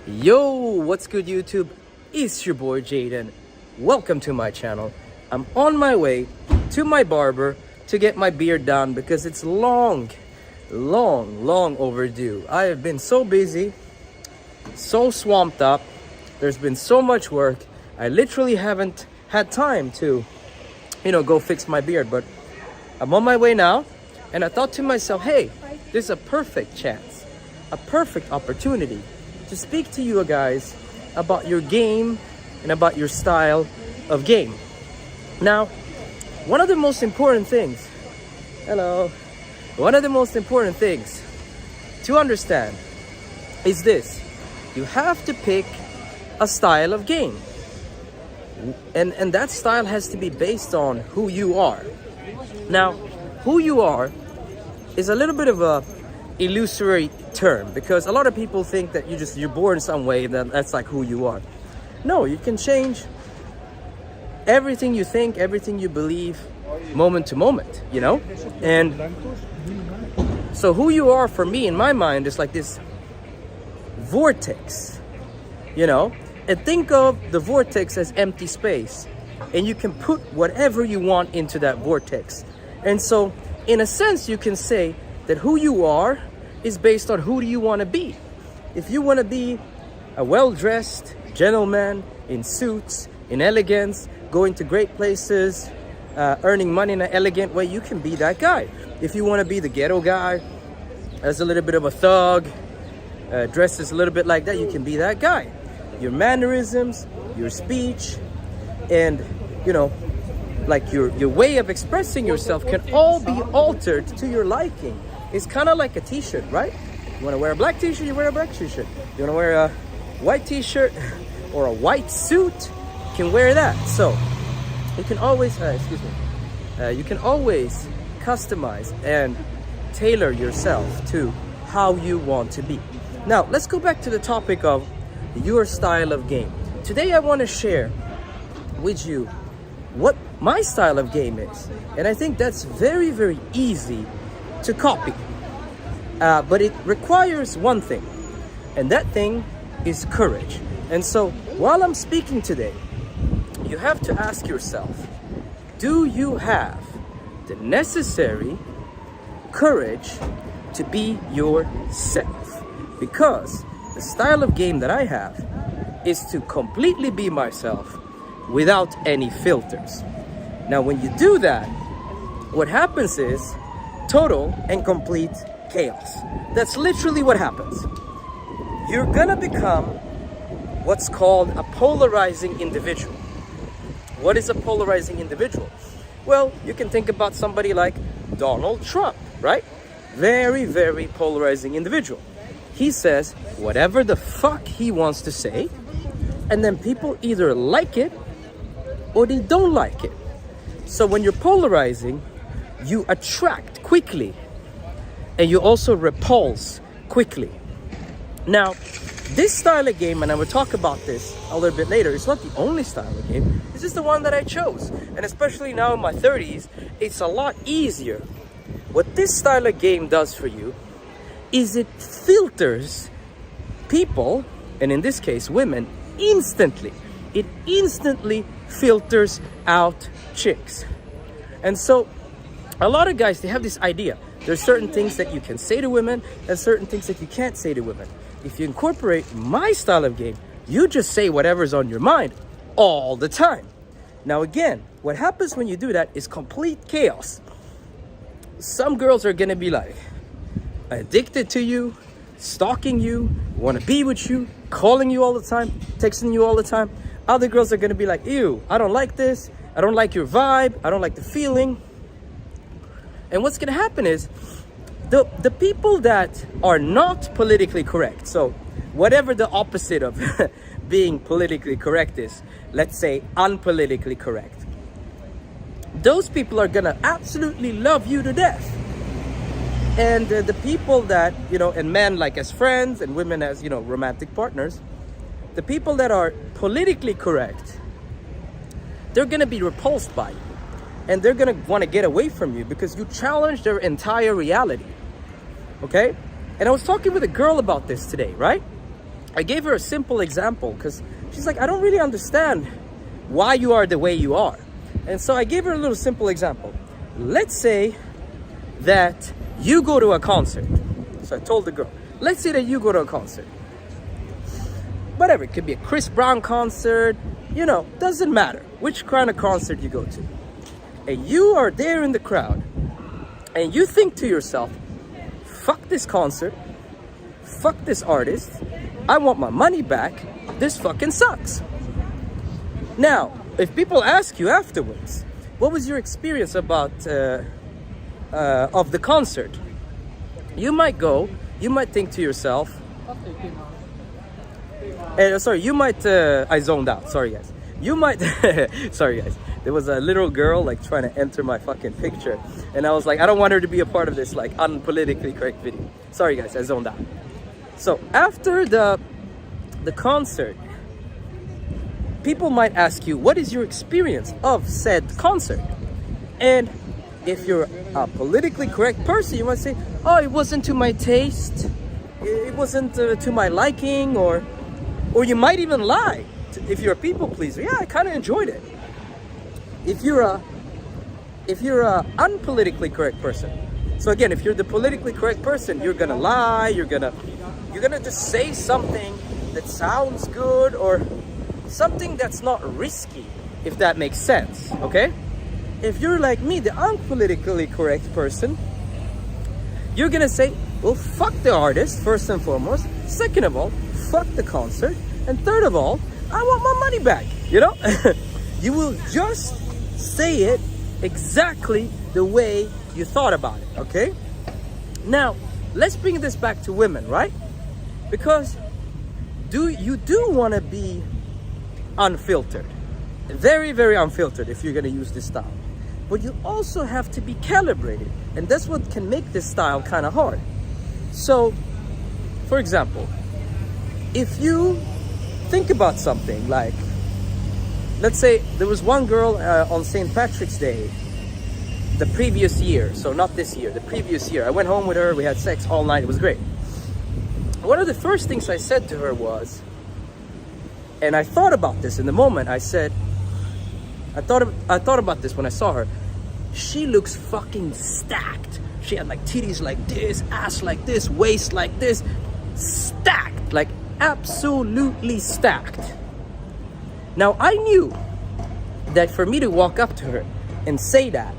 Yo, what's good YouTube? It's your boy Jaden. Welcome to my channel. I'm on my way to my barber to get my beard done because it's long overdue. I have been so busy, so swamped up. There's been so much work. I literally haven't had time to, go fix my beard, but I'm on my way now. And I thought to myself, hey, this is a perfect chance, a perfect opportunity to speak to you guys about your game and about your style of game. Now, one of the most important things to understand is this: you have to pick a style of game, and that style has to be based on who you are. Now, who you are is a little bit of a illusory term, because a lot of people think that you're born some way and that's like who you are. No, you can change everything you think, everything you believe, moment to moment, and so who you are for me in my mind is like this vortex, and think of the vortex as empty space, and you can put whatever you want into that vortex. And so in a sense you can say that who you are is based on who do you want to be. If you want to be a well-dressed gentleman in suits, in elegance, going to great places, earning money in an elegant way, you can be that guy. If you want to be the ghetto guy, as a little bit of a thug, dresses a little bit like that, you can be that guy. Your mannerisms, your speech, and like your way of expressing yourself can all be altered to your liking. It's kind of like a t-shirt, right? You want to wear a black t-shirt, you wear a black t-shirt. You want to wear a white t-shirt or a white suit, you can wear that. So you can always you can always customize and tailor yourself to how you want to be. Now let's go back to the topic of your style of game. Today I want to share with you what my style of game is, and I think that's very easy to copy, but it requires one thing, and that thing is courage. And so while I'm speaking today, you have to ask yourself, do you have the necessary courage to be yourself? Because the style of game that I have is to completely be myself without any filters. Now when you do that, what happens is total and complete chaos. That's literally what happens. You're gonna become what's called a polarizing individual. What is a polarizing individual? Well, you can think about somebody like Donald Trump, right? Very polarizing individual. He says whatever the fuck he wants to say, and then people either like it or they don't like it. So when you're polarizing, you attract quickly and you also repulse quickly. Now, this style of game, and I will talk about this a little bit later, it's not the only style of game. This is the one that I chose. And especially now in my 30s, it's a lot easier. What this style of game does for you is it filters people, and in this case women, instantly. It instantly filters out chicks. And so a lot of guys, they have this idea. There's certain things that you can say to women and certain things that you can't say to women. If you incorporate my style of game, you just say whatever's on your mind all the time. Now again, what happens when you do that is complete chaos. Some girls are gonna be like addicted to you, stalking you, want to be with you, calling you all the time, texting you all the time. Other girls are gonna be like, ew, I don't like this, I don't like your vibe, I don't like the feeling. And what's gonna happen is the people that are not politically correct, so whatever the opposite of being politically correct is, let's say unpolitically correct, those people are gonna absolutely love you to death. And the people that, and men like as friends and women as, romantic partners, the people that are politically correct, they're gonna be repulsed by you. And they're gonna wanna get away from you because you challenge their entire reality. Okay? And I was talking with a girl about this today, right? I gave her a simple example because she's like, I don't really understand why you are the way you are. And so I gave her a little simple example. Let's say that you go to a concert. So I told the girl, let's say that you go to a concert. Whatever, it could be a Chris Brown concert, you know, doesn't matter which kind of concert you go to. And you are there in the crowd and you think to yourself, fuck this concert, fuck this artist, I want my money back, this fucking sucks. Now, if people ask you afterwards, what was your experience about of the concert? You might think to yourself, you might, I zoned out, sorry guys. You might, sorry guys. There was a little girl like trying to enter my fucking picture. And I was like, I don't want her to be a part of this like unpolitically correct video. Sorry guys, I zoned out. So after the concert, people might ask you, what is your experience of said concert? And if you're a politically correct person, you might say, oh, it wasn't to my taste. It wasn't to my liking, or you might even lie. If you're a people pleaser, yeah, I kind of enjoyed it. If you're a unpolitically correct person, so again, if you're the politically correct person, you're gonna lie, you're gonna just say something that sounds good or something that's not risky, if that makes sense, okay? If you're like me, the unpolitically correct person, you're gonna say, well, fuck the artist, first and foremost. Second of all, fuck the concert. And third of all, I want my money back, you know? You will just say it exactly the way you thought about it, okay? Now, let's bring this back to women, right? Because you do want to be unfiltered. Very, very unfiltered if you're going to use this style. But you also have to be calibrated. And that's what can make this style kind of hard. So, for example, if you think about something like, let's say there was one girl on St. Patrick's Day the previous year. So not this year, the previous year. I went home with her, we had sex all night, it was great. One of the first things I said to her was, and I thought about this in the moment, I said, I thought about this when I saw her. She looks fucking stacked. She had like titties like this, ass like this, waist like this. Stacked, like absolutely stacked. Now I knew that for me to walk up to her and say that,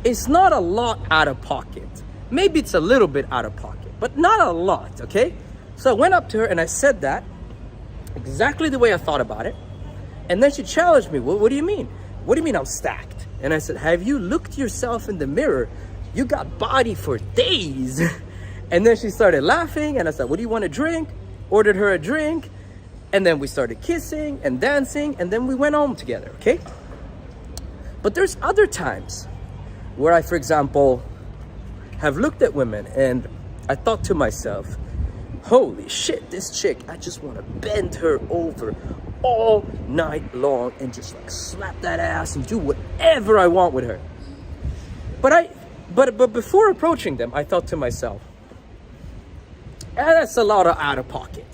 it's not a lot out of pocket. Maybe it's a little bit out of pocket, but not a lot, okay? So I went up to her and I said that exactly the way I thought about it. And then she challenged me, what do you mean? What do you mean I'm stacked? And I said, have you looked yourself in the mirror? You got body for days. And then she started laughing and I said, what do you want to drink? Ordered her a drink. And then we started kissing and dancing and then we went home together, okay? But there's other times where I, for example, have looked at women and I thought to myself, holy shit, this chick, I just want to bend her over all night long and just like slap that ass and do whatever I want with her. But before approaching them, I thought to myself, that's a lot of out of pocket.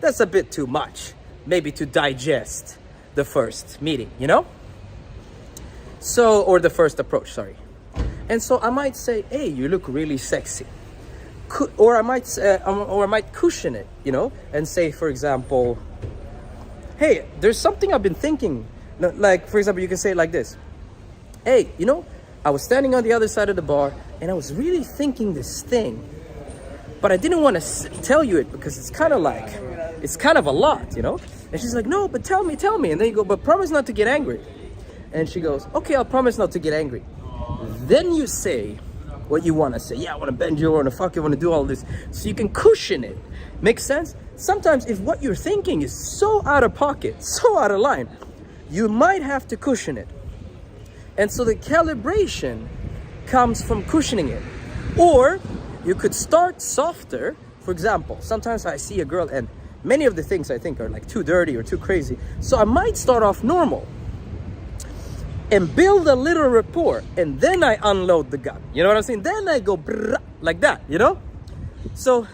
That's a bit too much, maybe to digest the first meeting, you know? So, or the first approach, sorry. And so I might say, hey, you look really sexy. Or I might cushion it, you know, and say, for example, hey, there's something I've been thinking. Like, for example, you can say it like this. Hey, you know, I was standing on the other side of the bar and I was really thinking this thing, but I didn't want to tell you it because it's kind of a lot, you know? And she's like, no, but tell me. And then you go, but promise not to get angry. And she goes, okay, I'll promise not to get angry. Then you say what you want to say. Yeah, I want to bend you, I want to fuck you, I want to do all this. So you can cushion it. Makes sense? Sometimes if what you're thinking is so out of pocket, so out of line, you might have to cushion it. And so the calibration comes from cushioning it. Or you could start softer. For example, sometimes I see a girl and many of the things I think are like too dirty or too crazy. So I might start off normal and build a little rapport, and then I unload the gun. You know what I'm saying? Then I go like that, you know? So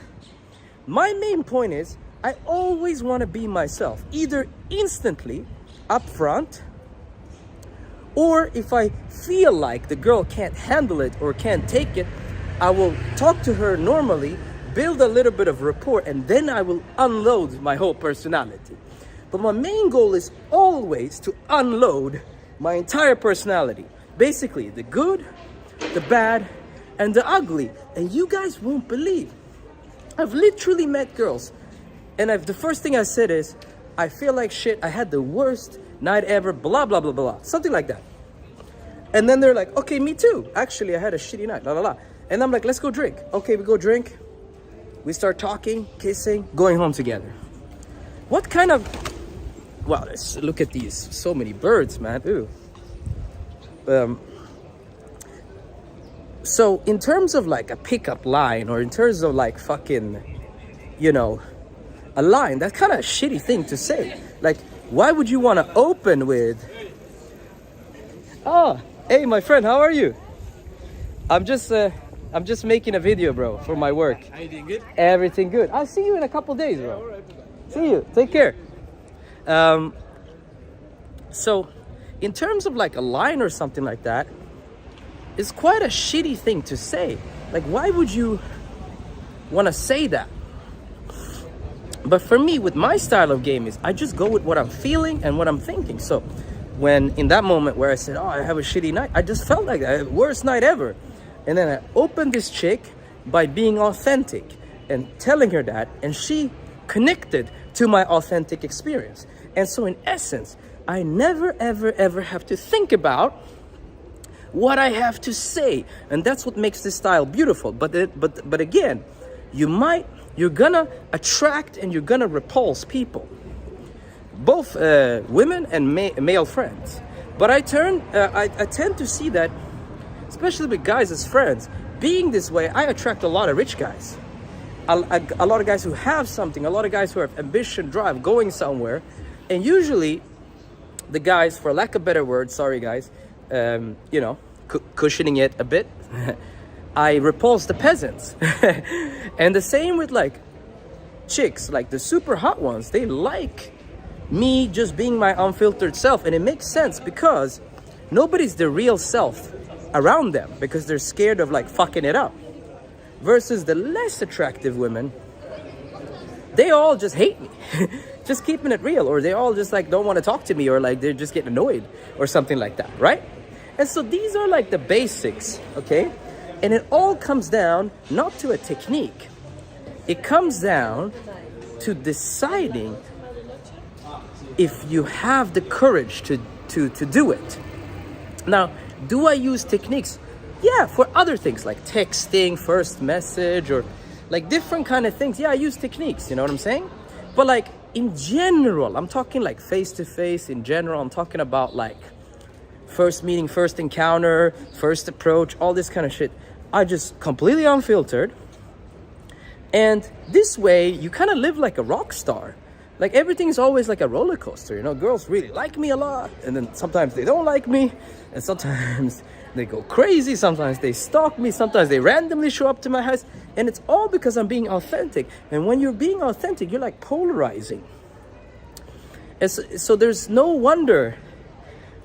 my main point is, I always want to be myself, either instantly, up front, or if I feel like the girl can't handle it or can't take it, I will talk to her normally, build a little bit of rapport, and then I will unload my whole personality. But my main goal is always to unload my entire personality. Basically, the good, the bad, and the ugly. And you guys won't believe. I've literally met girls, and the first thing I said is, I feel like shit, I had the worst night ever, blah, blah, blah, blah, something like that. And then they're like, okay, me too. Actually, I had a shitty night, la, la, la. And I'm like, let's go drink. Okay, we go drink. We start talking, kissing, going home together. What kind of... Wow, let's look at these. So many birds, man. Ooh. So in terms of like a pickup line, or in terms of like fucking, you know, a line, that's kind of a shitty thing to say. Like, why would you want to open with, oh, hey, my friend, how are you? I'm just making a video, bro, for my work. How you doing? Good? Everything good. I'll see you in a couple days, bro. All right. See you. Take care. So in terms of like a line or something like that, it's quite a shitty thing to say. Like, why would you want to say that? But for me, with my style of game, is I just go with what I'm feeling and what I'm thinking. So when in that moment where I said, oh, I have a shitty night, I just felt like that, worst night ever. And then I opened this chick by being authentic and telling her that, and she connected to my authentic experience. And so in essence, I never, ever, ever have to think about what I have to say. And that's what makes this style beautiful. But again, you're gonna attract and you're gonna repulse people, both women and male friends. But I tend to see that, especially with guys as friends, being this way, I attract a lot of rich guys. A lot of guys who have something, a lot of guys who have ambition, drive, going somewhere. And usually the guys, for lack of better word, sorry guys, you know, cushioning it a bit, I repulse the peasants. And the same with like chicks, like the super hot ones, they like me just being my unfiltered self. And it makes sense because nobody's the real self around them because they're scared of like fucking it up. Versus the less attractive women, they all just hate me. Just keeping it real, or they all just like don't want to talk to me, or like they're just getting annoyed or something like that, right? And so these are like the basics, okay? And it all comes down not to a technique. It comes down to deciding if you have the courage to do it. Now, do I use techniques? Yeah, for other things like texting, first message, or like different kind of things. Yeah, I use techniques, you know what I'm saying? But like in general, I'm talking like face to face in general. I'm talking about like first meeting, first encounter, first approach, all this kind of shit. I just completely unfiltered. And this way you kind of live like a rock star. Like everything is always like a roller coaster, you know? Girls really like me a lot, and then sometimes they don't like me, and sometimes they go crazy, sometimes they stalk me, sometimes they randomly show up to my house, and it's all because I'm being authentic. And when you're being authentic, you're like polarizing. And so there's no wonder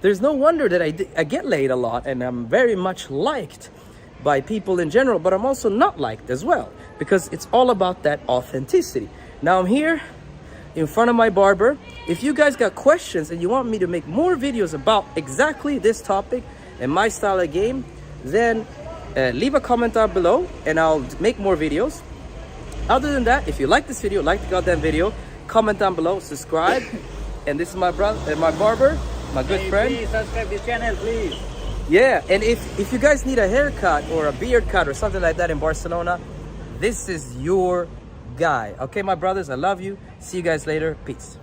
that I get laid a lot, and I'm very much liked by people in general, but I'm also not liked as well, because it's all about that authenticity. Now I'm here in front of my barber. If you guys got questions and you want me to make more videos about exactly this topic and my style of game, then leave a comment down below and I'll make more videos. Other than that, if you like this video, like the goddamn video, comment down below, subscribe. And this is my brother, my barber, my good friend. Please subscribe the channel, please. Yeah, and if you guys need a haircut or a beard cut or something like that in Barcelona, this is your guy. Okay, my brothers, I love you. See you guys later. Peace.